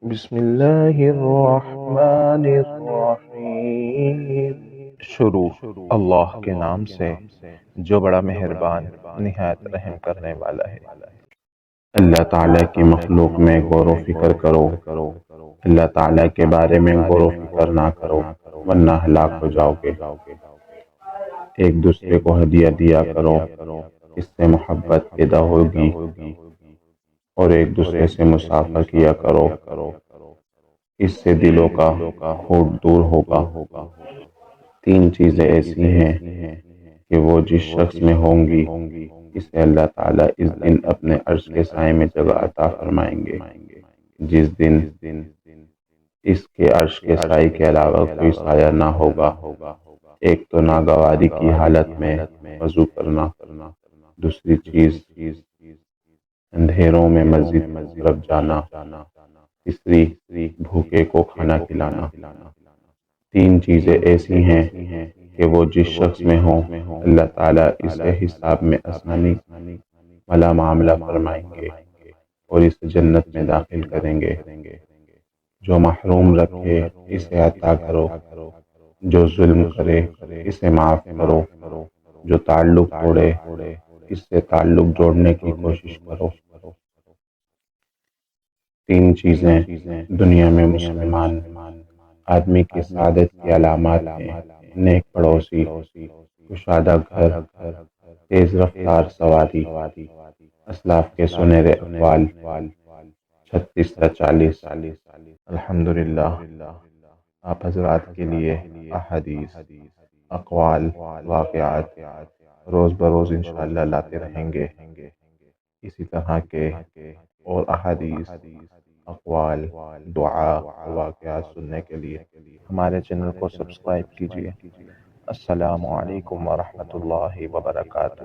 بسم اللہ الرحمن الرحیم۔ شروع اللہ کے نام سے جو بڑا مہربان نہایت رحم کرنے والا ہے۔ اللہ تعالیٰ کی مخلوق میں غور و فکر کرو، اللہ تعالیٰ کے بارے میں غور و فکر نہ کرو ورنہ ہلاک ہو جاؤ گے۔ ایک دوسرے کو ہدیہ دیا کرو، اس سے محبت پیدا ہوگی، اور ایک دوسرے سے مسافہ کیا کرو، اس سے دلوں کا کھوٹ دور ہوگا۔ تین چیزیں ایسی ہیں کہ وہ جس شخص میں ہوں گی اسے اللہ تعالیٰ اس دن اپنے عرش کے سائے میں جگہ عطا فرمائیں گے، جس دن اس کے عرش کے سائے کے علاوہ کوئی سایہ نہ ہوگا۔ ایک تو ناگواری کی حالت میں وضو کرنا، دوسری چیز اندھیروں میں مسجد کی طرف جانا، تیسری بھوکے کو کھانا کھلانا۔ تین چیزیں ایسی ہیں کہ وہ جس شخص میں ہوں اللہ تعالیٰ اسے حساب میں آسانی والا معاملہ فرمائیں گے اور اسے جنت میں داخل کریں گے۔ جو محروم رکھے اسے عطا کرو، جو ظلم کرے اسے معاف کرو، جو تعلق توڑے اس سے تعلق جوڑنے کی کوشش کرو۔ تین چیزیں دنیا میں مسلمان آدمی کی سعادت کی علامات ہیں: نیک پڑوسی، کشادہ گھر، تیز رفتار سواری، اسلاف کے سنہرے اقوال۔ 36 تا 40۔ الحمدللہ، آپ حضرات کے لیے احادیث، اقوال، واقعات روز بروز انشاءاللہ لاتے رہیں گے۔ اسی طرح کے اور احادیث، اقوال، دعا، واقعات سننے کے لیے ہمارے چینل کو سبسکرائب کیجیے۔ السلام علیکم ورحمۃ اللہ وبرکاتہ۔